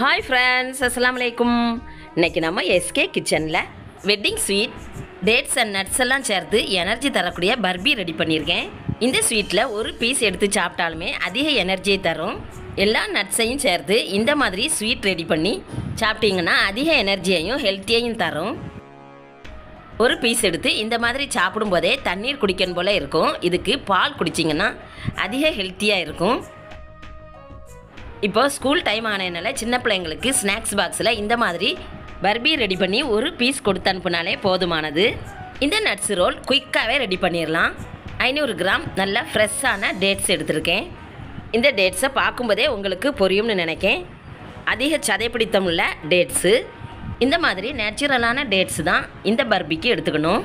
Hi friends, அஸ்ஸலாமு அலைக்கும். இன்றைக்கி நம்ம எஸ்கே கிச்சனில் wedding sweet dates and nuts எல்லாம் சேர்த்து எனர்ஜி தரக்கூடிய பர்பி ரெடி பண்ணியிருக்கேன். இந்த ஸ்வீட்டில் ஒரு பீஸ் எடுத்து சாப்பிட்டாலுமே அதிக எனர்ஜியை தரும். எல்லா நட்ஸையும் சேர்த்து இந்த மாதிரி ஸ்வீட் ரெடி பண்ணி சாப்பிட்டீங்கன்னா அதிக எனர்ஜியையும் ஹெல்த்தியையும் தரும். ஒரு பீஸ் எடுத்து இந்த மாதிரி சாப்பிடும்போதே தண்ணீர் குடிக்கணும் போல் இருக்கும். இதுக்கு பால் குடிச்சிங்கன்னா அதிக ஹெல்த்தியாக இருக்கும். இப்போ ஸ்கூல் டைம் ஆனதுனால சின்ன பிள்ளைங்களுக்கு ஸ்நாக்ஸ் பாக்ஸில் இந்த மாதிரி பர்பி ரெடி பண்ணி ஒரு பீஸ் கொடுத்து அனுப்புனாலே போதுமானது. இந்த நட்ஸ் ரோல் குயிக்காகவே ரெடி பண்ணிடலாம். 500 கிராம் நல்ல ஃப்ரெஷ்ஷான டேட்ஸ் எடுத்திருக்கேன். இந்த டேட்ஸை பார்க்கும்போதே உங்களுக்கு புரியும்னு நினைக்கேன். அதிக சதைப்பிடித்தம் உள்ள டேட்ஸு. இந்த மாதிரி நேச்சுரலான டேட்ஸ் தான் இந்த பர்பிக்கு எடுத்துக்கணும்.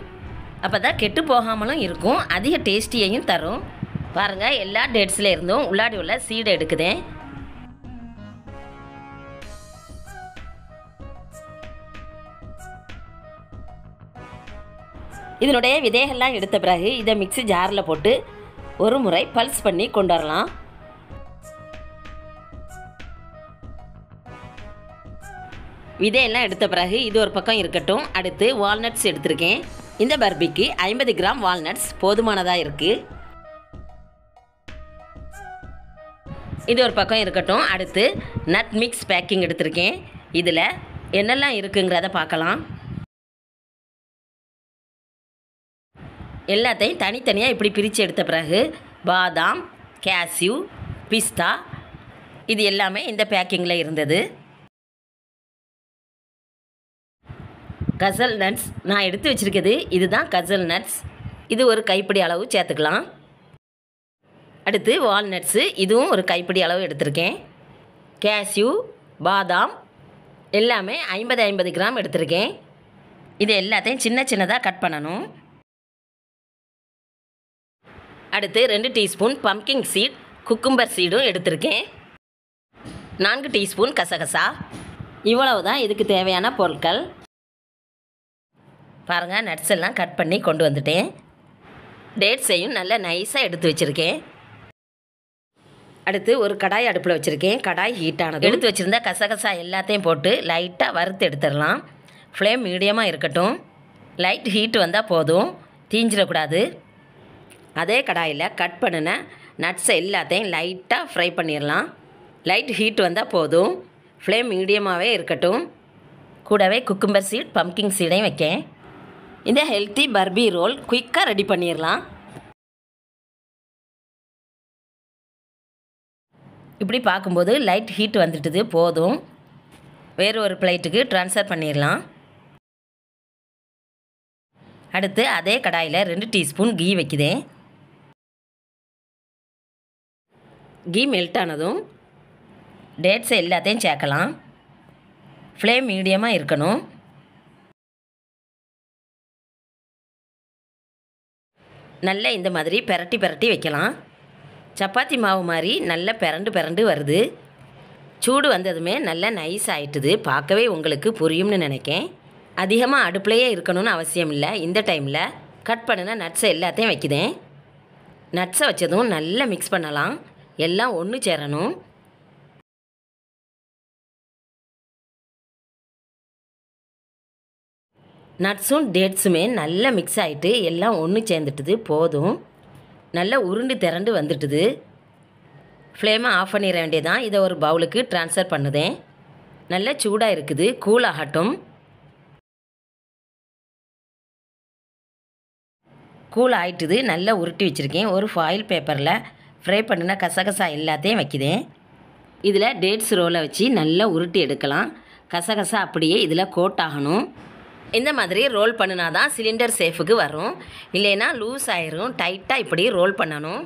அப்போ தான் கெட்டு போகாமலும் இருக்கும், அதிக டேஸ்டியையும் தரும். பாருங்கள், எல்லா டேட்ஸில் இருந்தும் உள்ளாடி உள்ள சீடை எடுக்குதேன். இதனுடைய விதைகள்லாம் எடுத்த பிறகு இதை மிக்ஸி ஜாரில் போட்டு ஒரு முறை பல்ஸ் பண்ணி கொண்டு வரலாம். விதையெல்லாம் எடுத்த பிறகு இது ஒரு பக்கம் இருக்கட்டும். அடுத்து வால்நட்ஸ் எடுத்திருக்கேன். இந்த பர்பிக்கு 50 கிராம் வால்நட்ஸ் போதுமானதாக இருக்குது. இது ஒரு பக்கம் இருக்கட்டும். அடுத்து நட் மிக்ஸ் பேக்கிங் எடுத்திருக்கேன். இதில் என்னெல்லாம் இருக்குங்கிறத பார்க்கலாம். எல்லாத்தையும் தனித்தனியாக இப்படி பிரித்து எடுத்த பிறகு பாதாம், கேஷ்யூ, பிஸ்தா இது எல்லாமே இந்த பேக்கிங்கில் இருந்தது. கசல் நட்ஸ் நான் எடுத்து வச்சுருக்கிறது இதுதான் கசல் நட்ஸ். இது ஒரு கைப்பிடி அளவு சேர்த்துக்கலாம். அடுத்து வால்நட்ஸு, இதுவும் ஒரு கைப்பிடி அளவு எடுத்திருக்கேன். கேஷ்யூ, பாதாம் எல்லாமே 50 கிராம் எடுத்திருக்கேன். இது எல்லாத்தையும் சின்ன சின்னதாக கட் பண்ணணும். அடுத்து 2 டீஸ்பூன் பம்கின் சீட், குக்கும்பர் சீடும் எடுத்திருக்கேன். 4 டீஸ்பூன் கசகசா. இவ்வளவு தான் இதுக்கு தேவையான பொருட்கள். பாருங்கள், நட்ஸ் எல்லாம் கட் பண்ணி கொண்டு வந்துட்டேன். டேட்ஸையும் நல்லா நைஸாக எடுத்து வச்சுருக்கேன். அடுத்து ஒரு கடாய் அடுப்பில் வச்சுருக்கேன். கடாய் ஹீட்டானது எடுத்து வச்சுருந்தா கசகசா எல்லாத்தையும் போட்டு லைட்டாக வறுத்து எடுத்துடலாம். ஃப்ளேம் மீடியமாக இருக்கட்டும். லைட் ஹீட் வந்தால் போதும், தீஞ்சிடக்கூடாது. அதே கடாயில் கட் பண்ணின நட்ஸ் எல்லாத்தையும் லைட்டாக ஃப்ரை பண்ணிடலாம். லைட் ஹீட் வந்தால் போதும், ஃப்ளேம் மீடியமாகவே இருக்கட்டும். கூடவே குக்கும்பர் சீட், பம்கின் சீடையும் வைக்கேன். இந்த ஹெல்த்தி பர்பி ரோல் குயிக்காக ரெடி பண்ணிடலாம். இப்படி பார்க்கும்போது லைட் ஹீட் வந்துட்டுது, போதும். வேறு ஒரு பிளேட்டுக்கு ட்ரான்ஸ்ஃபர் பண்ணிடலாம். அடுத்து அதே கடாயில் 2 டீஸ்பூன் கீ வைக்குதேன். கீ மெல்ட் ஆனதும் டேட்ஸை எல்லாத்தையும் சேர்க்கலாம். ஃப்ளேம் மீடியமாக இருக்கணும். நல்லா இந்த மாதிரி பெரட்டி பெரட்டி வைக்கலாம். சப்பாத்தி மாவு மாதிரி நல்லா பெரண்டு வருது. சூடு வந்ததுமே நல்லா நைஸ் ஆகிட்டுது. பார்க்கவே உங்களுக்கு புரியும்னு நினைக்கேன். அதிகமாக அடுப்புலையே இருக்கணும்னு அவசியம் இல்லை. இந்த டைமில் கட் பண்ணின நட்ஸை எல்லாத்தையும் வைக்குதேன். நட்ஸை வச்சதும் நல்லா மிக்ஸ் பண்ணலாம். எல்லாம் ஒன்று சேரணும். நட்ஸும் டேட்ஸுமே நல்லா மிக்ஸ் ஆகிட்டு எல்லாம் ஒன்று சேர்ந்துட்டுது, போதும். நல்லா உருண்டு திரண்டு வந்துட்டுது. ஃப்ளேமை ஆஃப் பண்ணிட வேண்டியதான். இதை ஒரு பவுலுக்கு ட்ரான்ஸ்ஃபர் பண்ணுதேன். நல்லா சூடாக இருக்குது, கூல் ஆகட்டும். கூல் ஆகிட்டுது. நல்லா உருட்டி வச்சுருக்கேன். ஒரு ஃபாயில் பேப்பரில் ஃப்ரை பண்ணின கசகசா எல்லாத்தையும் வைக்குதேன். இதில் டேட்ஸ் ரோலை வச்சு நல்லா உருட்டி எடுக்கலாம். கசகசா அப்படியே இதில் கோட் ஆகணும். இந்த மாதிரி ரோல் பண்ணினா தான் சிலிண்டர் சேஃபுக்கு வரும், இல்லைன்னா லூஸ் ஆயிரும். டைட்டாக இப்படி ரோல் பண்ணணும்.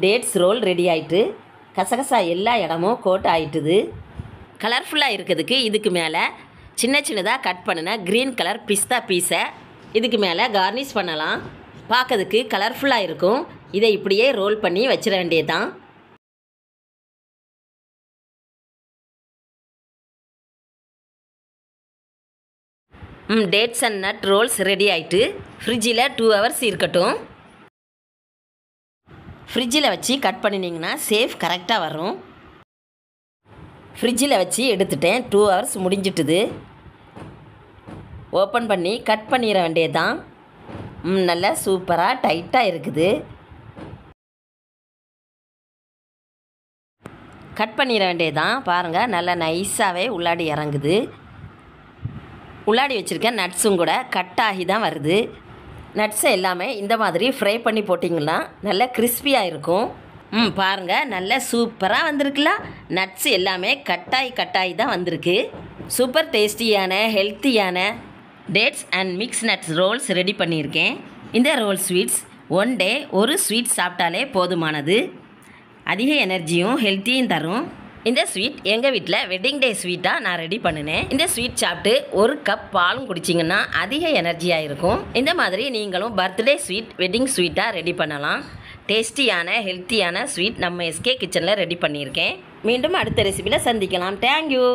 டேட்ஸ் ரோல் ரெடி ஆகிட்டு கசகசா எல்லா இடமும் கோட் ஆகிட்டுது. கலர்ஃபுல்லாக இருக்கிறதுக்கு இதுக்கு மேலே சின்ன சின்னதாக கட் பண்ணின க்ரீன் கலர் பிஸ்தா பீஸை இதுக்கு மேலே கார்னிஷ் பண்ணலாம். பார்க்கறதுக்கு கலர்ஃபுல்லாக இருக்கும். இதை இப்படியே ரோல் பண்ணி வச்சிட வேண்டியதுதான். Dates and nut rolls ready ஆகிட்டு ஃப்ரிட்ஜில் 2 ஹவர்ஸ் இருக்கட்டும். ஃப்ரிட்ஜில் வச்சு கட் பண்ணினீங்கன்னா சேஃப் கரெக்டாக வரும். ஃப்ரிட்ஜில் வச்சு எடுத்துட்டேன். 2 hours முடிஞ்சிட்டுது. ஓப்பன் பண்ணி கட் பண்ணிட வேண்டியது தான். நல்லா சூப்பராக டைட்டாக இருக்குது. கட் பண்ணிட வேண்டியது தான். பாருங்கள், நல்லா நைஸாகவே உள்ளாடி இறங்குது. உள்ளாடி வச்சுருக்க நட்ஸும் கூட கட் ஆகி தான் வருது. நட்ஸை எல்லாமே இந்த மாதிரி ஃப்ரை பண்ணி போட்டிங்கன்னா நல்லா கிறிஸ்பியாக இருக்கும். பாருங்கள், நல்லா சூப்பராக வந்திருக்குல்ல. நட்ஸ் எல்லாமே கட்டாயி தான் வந்திருக்கு. சூப்பர் டேஸ்டியான ஹெல்த்தியான dates and mix nuts rolls ready பண்ணியிருக்கேன். இந்த ரோல் ஸ்வீட்ஸ் ஒன் டே ஒரு ஸ்வீட் சாப்பிட்டாலே போதுமானது. அதிக எனர்ஜியும் ஹெல்த்தியும் தரும். இந்த ஸ்வீட் எங்கள் வீட்டில் வெட்டிங் டே ஸ்வீட்டாக நான் ரெடி பண்ணினேன். இந்த ஸ்வீட் சாப்பிட்டு 1 கப் பாலும் குடிச்சிங்கன்னா அதிக எனர்ஜியாக இருக்கும். இந்த மாதிரி நீங்களும் பர்த்டே ஸ்வீட் வெட்டிங் ஸ்வீட்டாக ரெடி பண்ணலாம். டேஸ்டியான ஹெல்த்தியான ஸ்வீட் நம்ம எஸ்கே கிச்சனில் ரெடி பண்ணியிருக்கேன். மீண்டும் அடுத்த ரெசிபியில் சந்திக்கலாம். தேங்க்யூ.